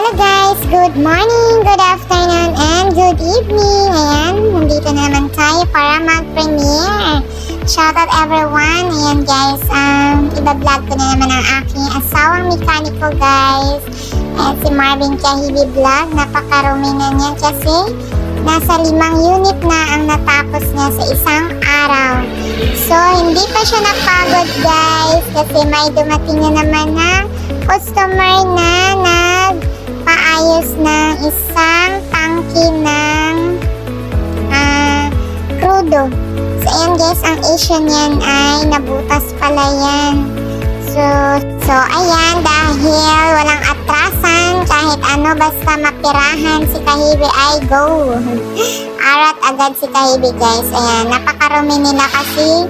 Hello guys! Good morning, good afternoon, and good evening! Ayan, nandito na naman tayo para mag-premiere. Shoutout everyone! Ayan guys, iba-vlog ko na naman ang aking asawang mekaniko guys. Ayan, si Marvin Kahibi Vlog. Napakarumi na niyan kasi nasa 5 unit na ang natapos niya sa isang araw. So, hindi pa siya napagod guys kasi may dumating na naman na customer na nagpaayos ng isang tangki ng crudo. So, ayan guys, ang issue niyan ay nabutas pala yan. So ayan, dahil walang atrasan, kahit ano, basta mapirahan si Kahibi ay go. Arat agad si Kahibi guys. Ayan, napakarumi nila kasi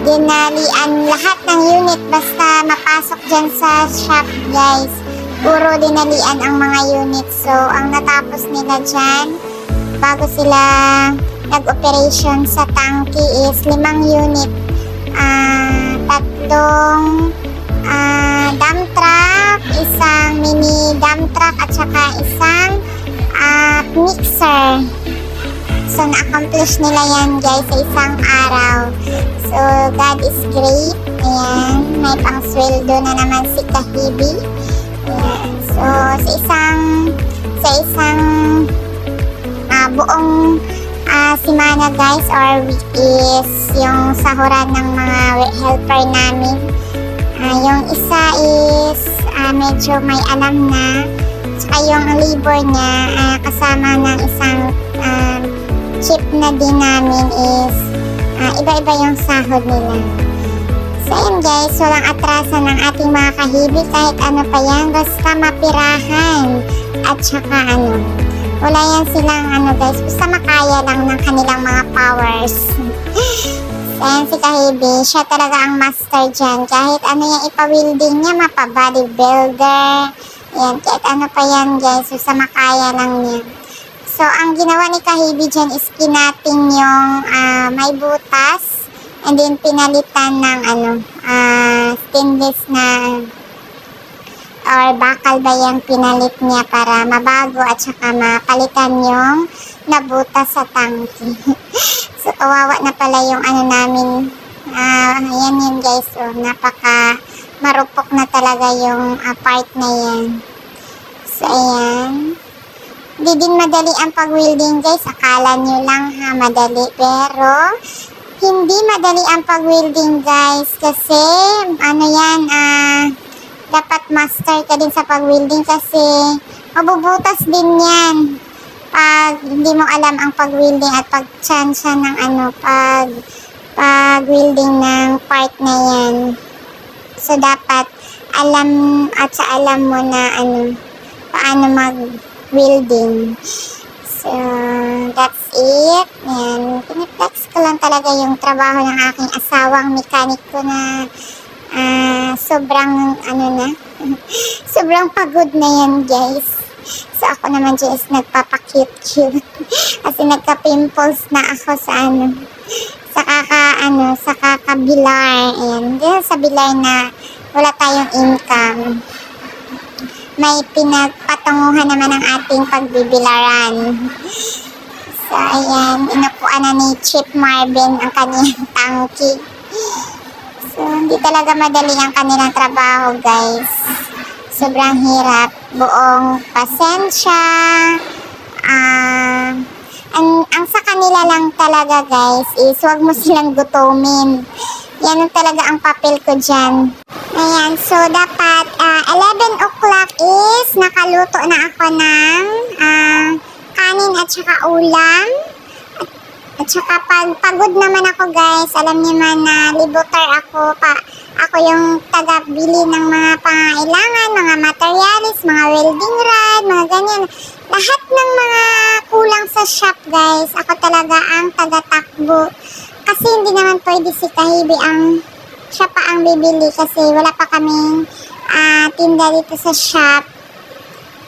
dinalian lahat ng unit basta mapasok dyan sa shop guys. Puro dinalian ang mga unit. So, ang natapos nila dyan, bago sila nag-operation sa tangki is 5 unit. 3 dump truck, isang mini dump truck at saka isang mixer. So, na-accomplish nila yan guys sa isang araw. So, God is great. Ayan, may pang-sweldo na naman si Kahibi. Ayan. So, sa isang buong simana guys or week is yung sahuran ng mga helper namin. Yung isa is medyo may alam na. Saka yung labor niya kasama ng isang chip na din namin is iba-iba yung sahod nila. So yun guys, walang atrasan ng ating mga Kahibi kahit ano pa yan, basta mapirahan at saka wala yan silang guys, basta makaya lang ng kanilang mga powers. So yan si Kahibi, siya talaga ang master dyan, kahit ano yung ipa-wielding niya, mapa-bodybuilder yan, kahit ano pa yan guys, basta makaya lang niya. So, ang ginawa ni Kahibi dyan is kinating yung may butas and then pinalitan ng stainless na or bakal ba yung pinalit niya para mabago at saka mapalitan yung nabutas sa tangki. So, kawawa na pala yung namin. Ayan yun guys. So, napaka marupok na talaga yung part na yan. So, ayan. Hindi din madali ang pag-welding guys. Akala nyo lang madali. Pero, hindi madali ang pag-welding guys. Kasi, dapat master ka din sa pag-welding kasi mabubutas din yan. Pag hindi mo alam ang pag-welding at pag-chansya ng pag-welding ng part na yan. So, dapat alam mo na paano mag-welding. So, that's it. Yan. Piniplex ko lang talaga yung trabaho ng aking asawang mekaniko na sobrang sobrang pagod na yan guys. So, ako naman dyan is nagpapakute-cute. Kasi nagka-pimples na ako sa kakabilar. Ayan. Dahil sa bilar na wala tayong income. May pinagpatunguhan naman ang ating pagbibilaran. So, ayan, inupuan na ni Chip Marvin ang kanyang tangki. So, hindi talaga madali ang kanilang trabaho, guys. Sobrang hirap. Buong pasensya. Ang sa kanila lang talaga, guys, is huwag mo silang gutumin. Yan talaga ang papel ko dyan. Ayan, so dapat 11 o'clock is nakaluto na ako ng kanin at saka ulam. At saka pagod naman ako guys, alam niyo man na libutar ako. Ako yung taga-bili ng mga pangailangan, mga materials, mga welding rod, mga ganyan. Lahat ng mga kulang sa shop guys, ako talaga ang taga-takbo. Kasi hindi naman pwede si Kahibi siya pa ang bibili kasi wala pa kaming tinda dito sa shop.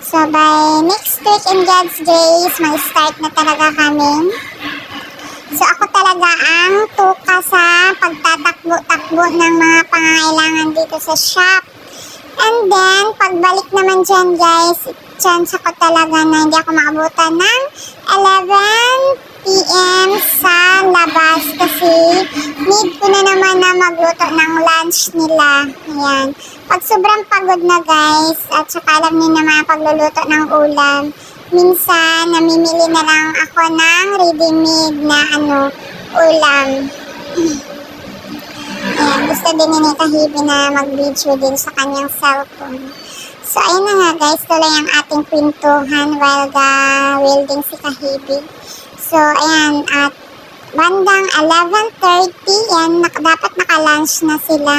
So by next week in God's grace, mag-start na talaga kami. So ako talaga ang tuka sa pagtatakbo-takbo ng mga pangailangan dito sa shop. And then, pagbalik naman dyan guys, chance ako talaga na hindi ako makabutan ng 11 p.m. sa labas kasi need ko na naman na magluto ng lunch nila. Ayan. Pag sobrang pagod na guys, at saka alam niyo naman pagluluto ng ulam, minsan namimili na lang ako ng ready-made na ulam. Ayan, gusto din ni Kahibi na mag-video din sa kanyang cellphone. So, ayun na nga guys, tuloy ang ating kwentuhan while welding si Kahibi. So, ayan, at bandang 11:30, yan, dapat naka-lunch na sila.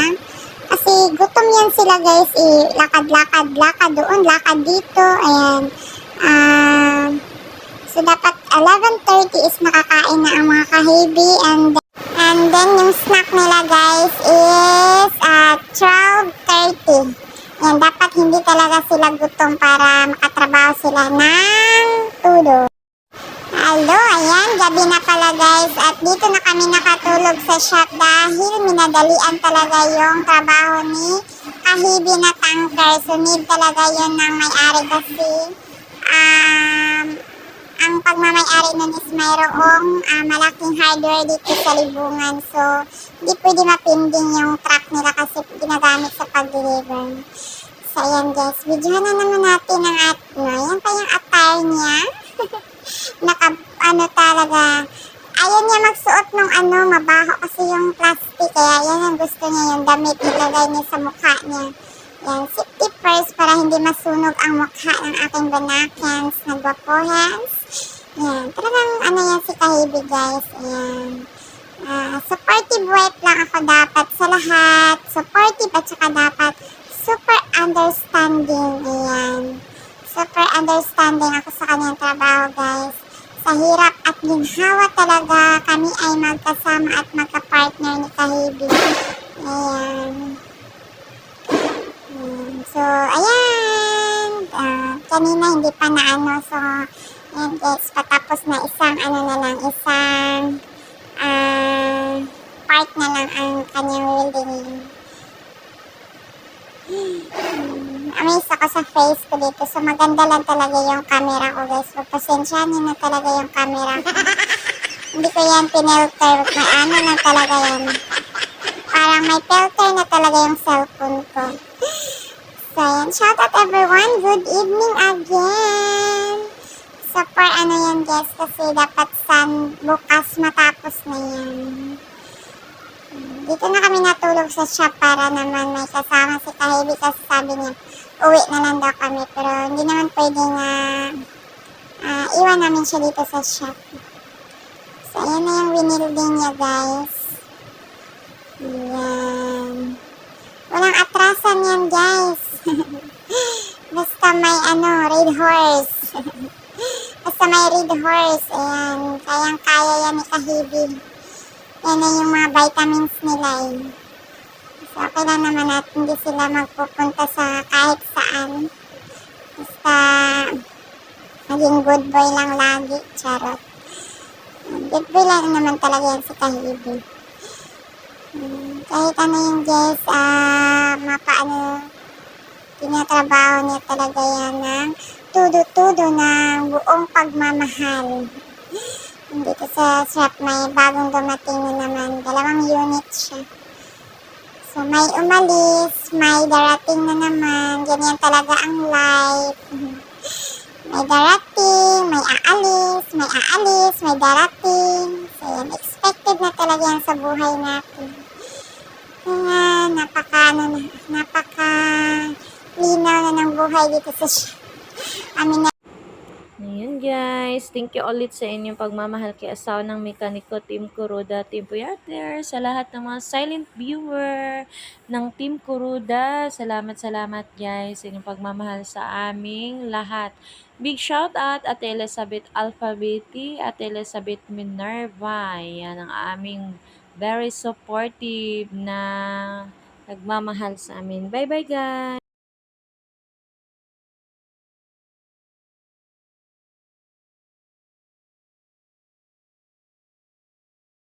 Kasi gutom yan sila guys, lakad doon, lakad dito, ayan. So, dapat 11:30 is nakakain na ang mga Kahibi, and then yung snack nila guys is 12:30. Yan, dapat hindi talaga sila gutom para makatrabaho sila ng todo. Hello, ayan, gabi na pala guys at dito na kami nakatulog sa shop dahil minadalian talaga yung trabaho ni Kahibi na tanker. So need talaga yun ng may-ari kasi ang pagmamay-ari nun is mayroong malaking hardware dito sa libungan. So, hindi pwede mapinding yung truck nila kasi ginagamit sa pag-deliver. So, ayan guys. Videohan na naman natin ang yan pa yung attire niya. Talaga. Ayaw niya magsuot ng mabaho kasi yung plastic. Kaya yan ang gusto niya, yung damit nilagay niya sa mukha niya. Yan, safety first para hindi masunog ang mukha ng aking banakans na gwapohens. Yan, talagang yan si Kahibi guys. Yan. Supportive wife lang ako dapat sa lahat. Supportive at saka dapat super understanding. Ayan. Super understanding ako sa kanyang trabaho guys. Sa hirap at ginhawa talaga kami ay magkasama at magka-partner ni Kahibi. Ayan. So, ayan. Kanina hindi pa na so, ayan guys, patapos na isang isang part na lang ang kanyang welding. Amazed ako sa face ko dito. So, maganda lang talaga yung camera ko guys. Pagpasensyahin na talaga yung camera ko. Hindi ko yan pinelter. May na talaga yan. Parang may filter na talaga yung cellphone ko. So, yan. Shout out everyone. Good evening again. Super yan guys. Kasi dapat bukas matapos na yan. Dito na kami natulog sa shop para naman may kasama si Kahibi kasi sabi niya, uwi na lang daw kami. Pero hindi naman pwede na iwan namin siya dito sa shop. So, ayan na yung winilding niya guys. Ayan. Walang atrasan yan guys. Basta may red horse. Basta may red horse. Ayan. Kayang-kaya yan ni Kahibi. Yan na yung mga vitamins nila eh. So, okay lang naman natin hindi sila magpupunta sa kahit saan. Basta maging good boy lang lagi. Charot. Good boy lang naman talaga yan si Kahibi. Kahit yung guys, tinatrabaho niya talaga yan ng tudo-tudo ng buong pagmamahal. Dito sa shop may bagong dumating na naman. 2 unit siya. So may umalis, may darating na naman. Ganyan talaga ang life. May darating, may aalis, may darating. So yan, expected na talaga yan sa buhay natin. Kaya napaka linaw na ng buhay dito sa shop. Ayan guys, thank you ulit sa inyong pagmamahal kay asawa ng mekaniko, Team Kuroda, Team Puyater, sa lahat ng mga silent viewer ng Team Kuroda. Salamat guys sa inyong pagmamahal sa aming lahat. Big shout out at Elizabeth Alphabeti at Elizabeth Minerva. Yan ang aming very supportive na nagmamahal sa amin. Bye bye guys!